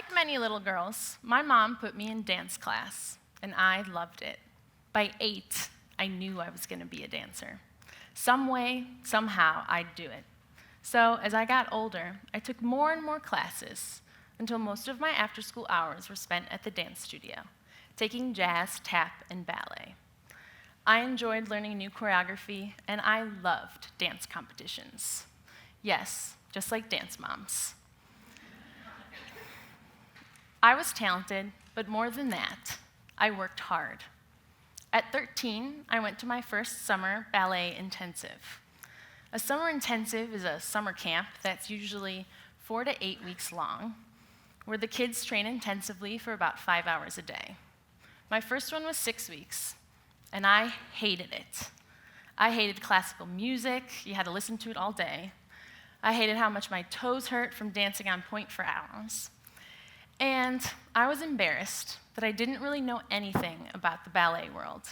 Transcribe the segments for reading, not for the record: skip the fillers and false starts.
Like many little girls, my mom put me in dance class, and I loved it. By 8, I knew I was going to be a dancer. Some way, somehow, I'd do it. So as I got older, I took more and more classes until most of my after-school hours were spent at the dance studio, taking jazz, tap, and ballet. I enjoyed learning new choreography, and I loved dance competitions. Yes, just like dance moms. I was talented, but more than that, I worked hard. At 13, I went to my first summer ballet intensive. A summer intensive is a summer camp that's usually 4 to 8 weeks long, where the kids train intensively for about 5 hours a day. My first one was 6 weeks, and I hated it. I hated classical music. You had to listen to it all day. I hated how much my toes hurt from dancing on point for hours. And I was embarrassed that I didn't really know anything about the ballet world.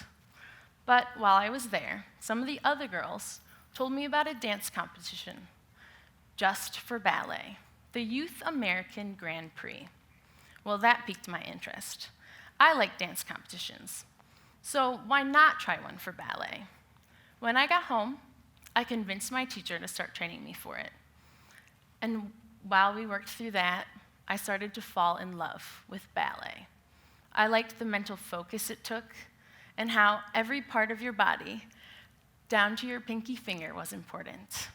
But while I was there, some of the other girls told me about a dance competition just for ballet, the Youth American Grand Prix. Well, that piqued my interest. I like dance competitions, so why not try one for ballet? When I got home, I convinced my teacher to start training me for it. And while we worked through that, I started to fall in love with ballet. I liked the mental focus it took and how every part of your body, down to your pinky finger, was important.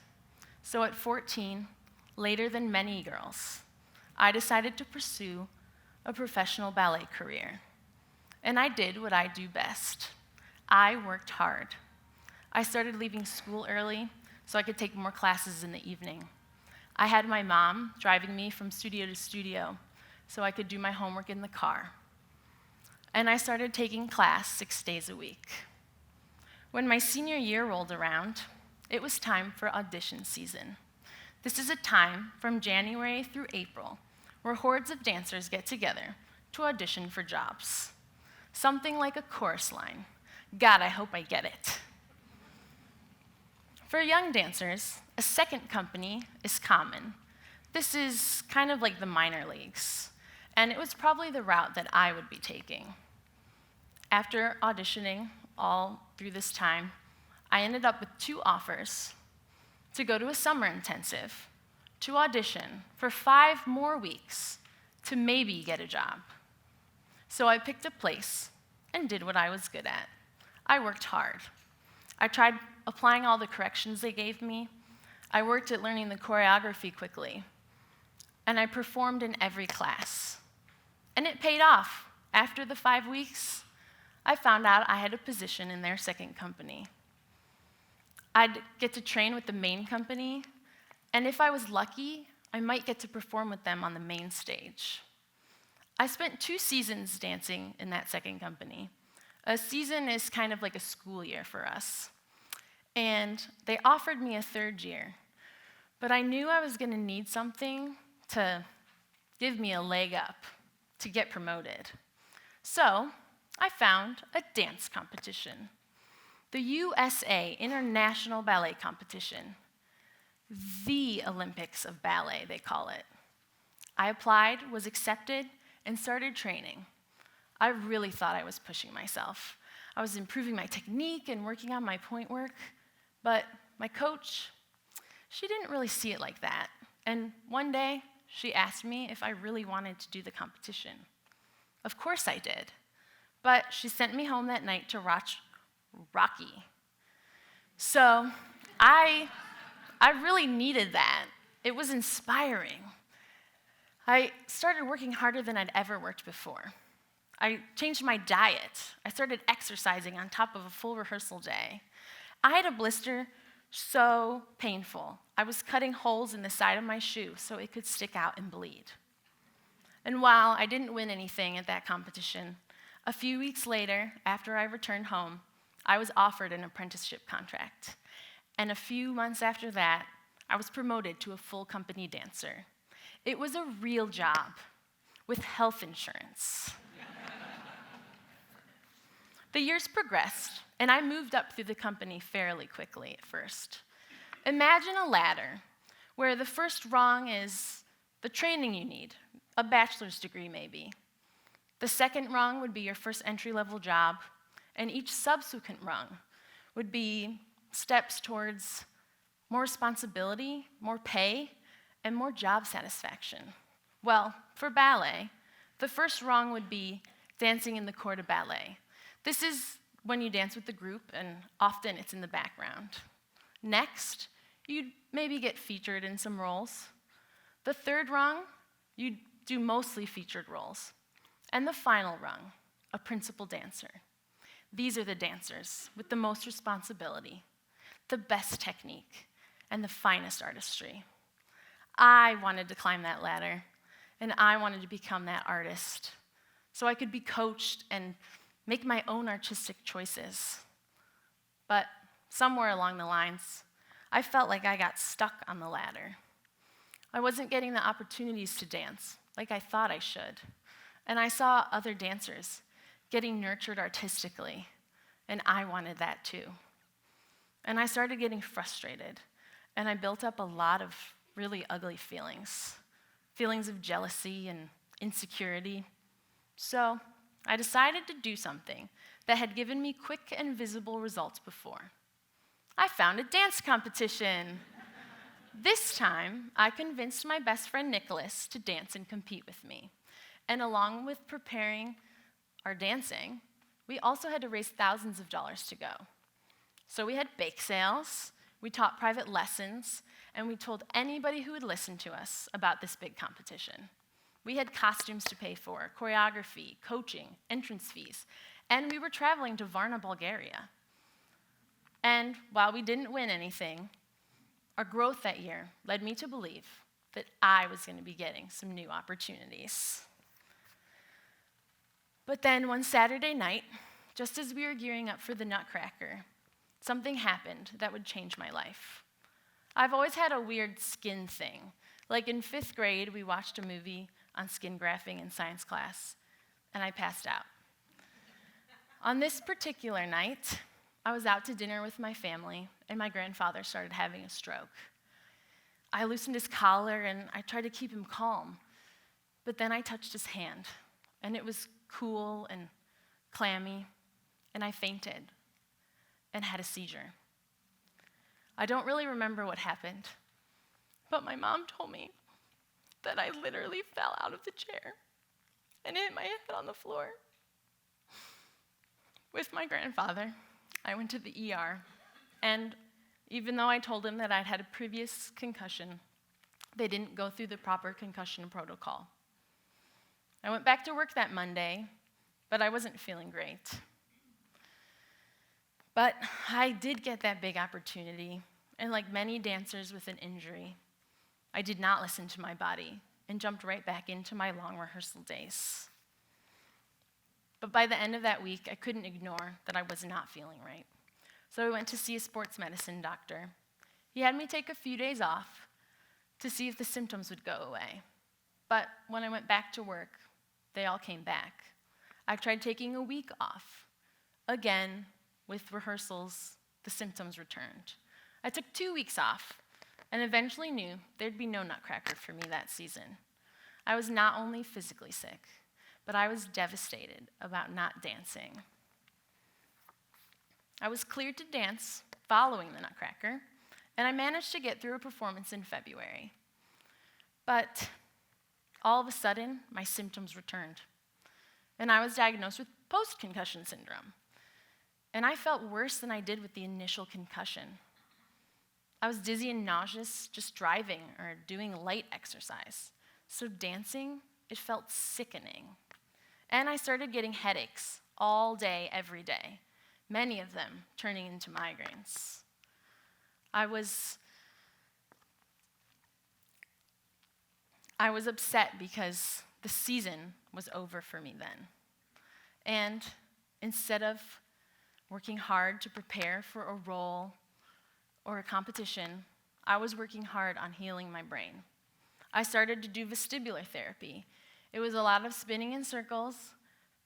So at 14, later than many girls, I decided to pursue a professional ballet career. And I did what I do best. I worked hard. I started leaving school early so I could take more classes in the evening. I had my mom driving me from studio to studio so I could do my homework in the car. And I started taking class 6 days a week. When my senior year rolled around, it was time for audition season. This is a time from January through April where hordes of dancers get together to audition for jobs. Something like a chorus line. God, I hope I get it. For young dancers, a second company is common. This is kind of like the minor leagues, and it was probably the route that I would be taking. After auditioning all through this time, I ended up with 2 offers to go to a summer intensive, to audition for 5 more weeks, to maybe get a job. So I picked a place and did what I was good at. I worked hard. I tried applying all the corrections they gave me. I worked at learning the choreography quickly. And I performed in every class. And it paid off. After the 5 weeks, I found out I had a position in their second company. I'd get to train with the main company, and if I was lucky, I might get to perform with them on the main stage. I spent 2 seasons dancing in that second company. A season is kind of like a school year for us. And they offered me a 3rd year, but I knew I was going to need something to give me a leg up, to get promoted. So I found a dance competition, the USA International Ballet Competition, the Olympics of ballet, they call it. I applied, was accepted, and started training. I really thought I was pushing myself. I was improving my technique and working on my point work, but my coach, she didn't really see it like that. And one day, she asked me if I really wanted to do the competition. Of course I did. But she sent me home that night to watch Rocky. So I really needed that. It was inspiring. I started working harder than I'd ever worked before. I changed my diet. I started exercising on top of a full rehearsal day. I had a blister so painful. I was cutting holes in the side of my shoe so it could stick out and bleed. And while I didn't win anything at that competition, a few weeks later, after I returned home, I was offered an apprenticeship contract. And a few months after that, I was promoted to a full company dancer. It was a real job with health insurance. The years progressed, and I moved up through the company fairly quickly at first. Imagine a ladder where the first rung is the training you need, a bachelor's degree maybe. The second rung would be your first entry-level job, and each subsequent rung would be steps towards more responsibility, more pay, and more job satisfaction. Well, for ballet, the first rung would be dancing in the corps de ballet. This is when you dance with the group, and often it's in the background. Next, you'd maybe get featured in some roles. The third rung, you'd do mostly featured roles. And the final rung, a principal dancer. These are the dancers with the most responsibility, the best technique, and the finest artistry. I wanted to climb that ladder, and I wanted to become that artist so I could be coached and make my own artistic choices. But somewhere along the lines, I felt like I got stuck on the ladder. I wasn't getting the opportunities to dance like I thought I should, and I saw other dancers getting nurtured artistically, and I wanted that too. And I started getting frustrated, and I built up a lot of really ugly feelings of jealousy and insecurity. So I decided to do something that had given me quick and visible results before. I found a dance competition. This time, I convinced my best friend Nicholas to dance and compete with me. And along with preparing our dancing, we also had to raise thousands of dollars to go. So we had bake sales, we taught private lessons, and we told anybody who would listen to us about this big competition. We had costumes to pay for, choreography, coaching, entrance fees, and we were traveling to Varna, Bulgaria. And while we didn't win anything, our growth that year led me to believe that I was going to be getting some new opportunities. But then one Saturday night, just as we were gearing up for the Nutcracker, something happened that would change my life. I've always had a weird skin thing. Like in 5th grade, we watched a movie on skin grafting in science class, and I passed out. On this particular night, I was out to dinner with my family, and my grandfather started having a stroke. I loosened his collar, and I tried to keep him calm, but then I touched his hand, and it was cool and clammy, and I fainted and had a seizure. I don't really remember what happened, but my mom told me that I literally fell out of the chair and hit my head on the floor. With my grandfather, I went to the ER, and even though I told him that I'd had a previous concussion, they didn't go through the proper concussion protocol. I went back to work that Monday, but I wasn't feeling great. But I did get that big opportunity, and like many dancers with an injury, I did not listen to my body and jumped right back into my long rehearsal days. But by the end of that week, I couldn't ignore that I was not feeling right. So I went to see a sports medicine doctor. He had me take a few days off to see if the symptoms would go away. But when I went back to work, they all came back. I tried taking a week off. Again, with rehearsals, the symptoms returned. I took 2 weeks off and eventually knew there'd be no Nutcracker for me that season. I was not only physically sick, but I was devastated about not dancing. I was cleared to dance following the Nutcracker, and I managed to get through a performance in February. But all of a sudden, my symptoms returned, and I was diagnosed with post-concussion syndrome. And I felt worse than I did with the initial concussion. I was dizzy and nauseous just driving or doing light exercise. So dancing, it felt sickening. And I started getting headaches all day, every day, many of them turning into migraines. I was upset because the season was over for me then. And instead of working hard to prepare for a role or a competition, I was working hard on healing my brain. I started to do vestibular therapy. It was a lot of spinning in circles,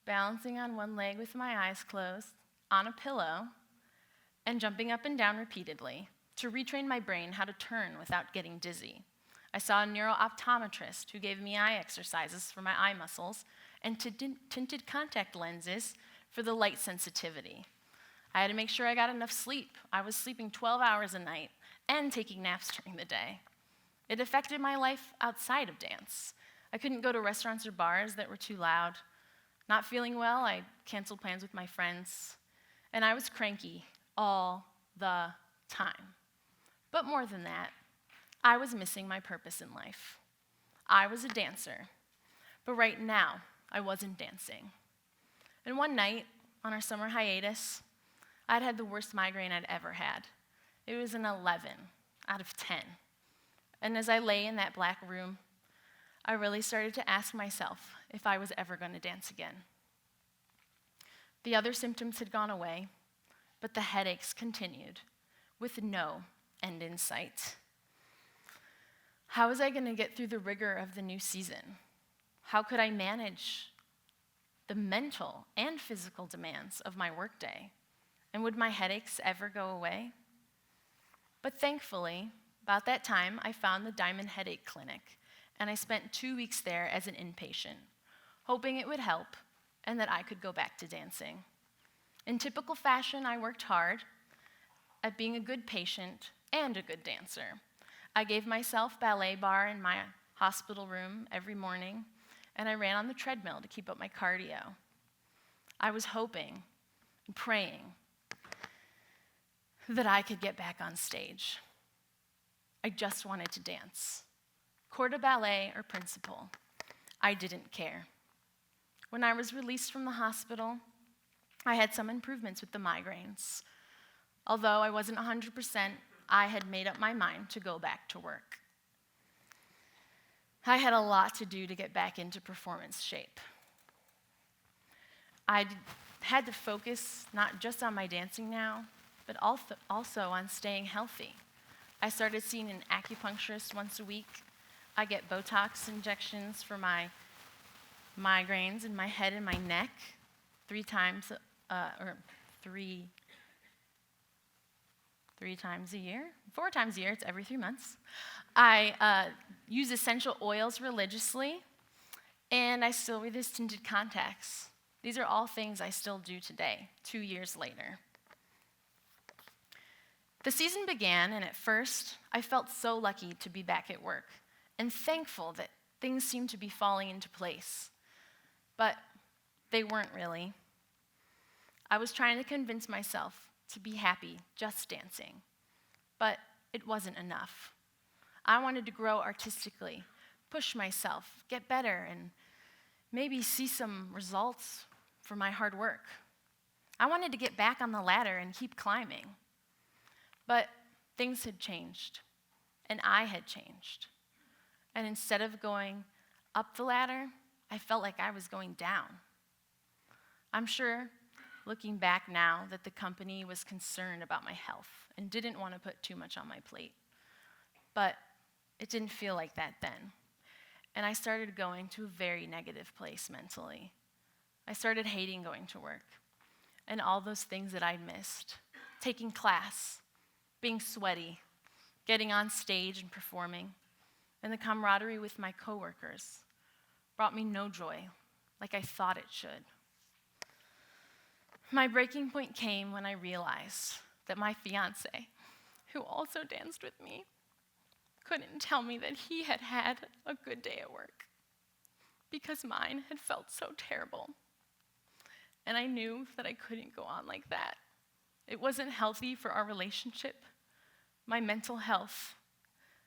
balancing on one leg with my eyes closed, on a pillow, and jumping up and down repeatedly to retrain my brain how to turn without getting dizzy. I saw a neuro-optometrist who gave me eye exercises for my eye muscles and tinted contact lenses for the light sensitivity. I had to make sure I got enough sleep. I was sleeping 12 hours a night and taking naps during the day. It affected my life outside of dance. I couldn't go to restaurants or bars that were too loud. Not feeling well, I canceled plans with my friends. And I was cranky all the time. But more than that, I was missing my purpose in life. I was a dancer, but right now, I wasn't dancing. And one night, on our summer hiatus, I'd had the worst migraine I'd ever had. It was an 11 out of 10. And as I lay in that black room, I really started to ask myself if I was ever going to dance again. The other symptoms had gone away, but the headaches continued, with no end in sight. How was I going to get through the rigor of the new season? How could I manage the mental and physical demands of my workday? And would my headaches ever go away? But thankfully, about that time, I found the Diamond Headache Clinic, and I spent 2 weeks there as an inpatient, hoping it would help and that I could go back to dancing. In typical fashion, I worked hard at being a good patient and a good dancer. I gave myself ballet bar in my hospital room every morning, and I ran on the treadmill to keep up my cardio. I was hoping and praying that I could get back on stage. I just wanted to dance. Corps de ballet or principal, I didn't care. When I was released from the hospital, I had some improvements with the migraines. Although I wasn't 100%, I had made up my mind to go back to work. I had a lot to do to get back into performance shape. I had to focus not just on my dancing now, but also on staying healthy. I started seeing an acupuncturist once a week. I get Botox injections for my migraines in my head and my neck 3 times a year, 4 times a year, it's every 3 months. I use essential oils religiously, and I still wear these tinted contacts. These are all things I still do today, 2 years later. The season began, and at first, I felt so lucky to be back at work and thankful that things seemed to be falling into place. But they weren't really. I was trying to convince myself to be happy just dancing, but it wasn't enough. I wanted to grow artistically, push myself, get better, and maybe see some results for my hard work. I wanted to get back on the ladder and keep climbing. But things had changed, and I had changed. And instead of going up the ladder, I felt like I was going down. I'm sure, looking back now, that the company was concerned about my health and didn't want to put too much on my plate. But it didn't feel like that then. And I started going to a very negative place mentally. I started hating going to work and all those things that I'd missed. Taking class, being sweaty, getting on stage and performing, and the camaraderie with my coworkers brought me no joy like I thought it should. My breaking point came when I realized that my fiance, who also danced with me, couldn't tell me that he had had a good day at work because mine had felt so terrible. And I knew that I couldn't go on like that. It wasn't healthy for our relationship, my mental health,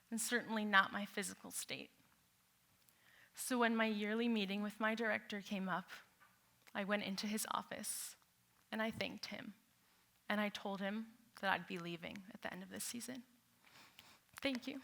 and certainly not my physical state. So when my yearly meeting with my director came up, I went into his office and I thanked him. And I told him that I'd be leaving at the end of this season. Thank you.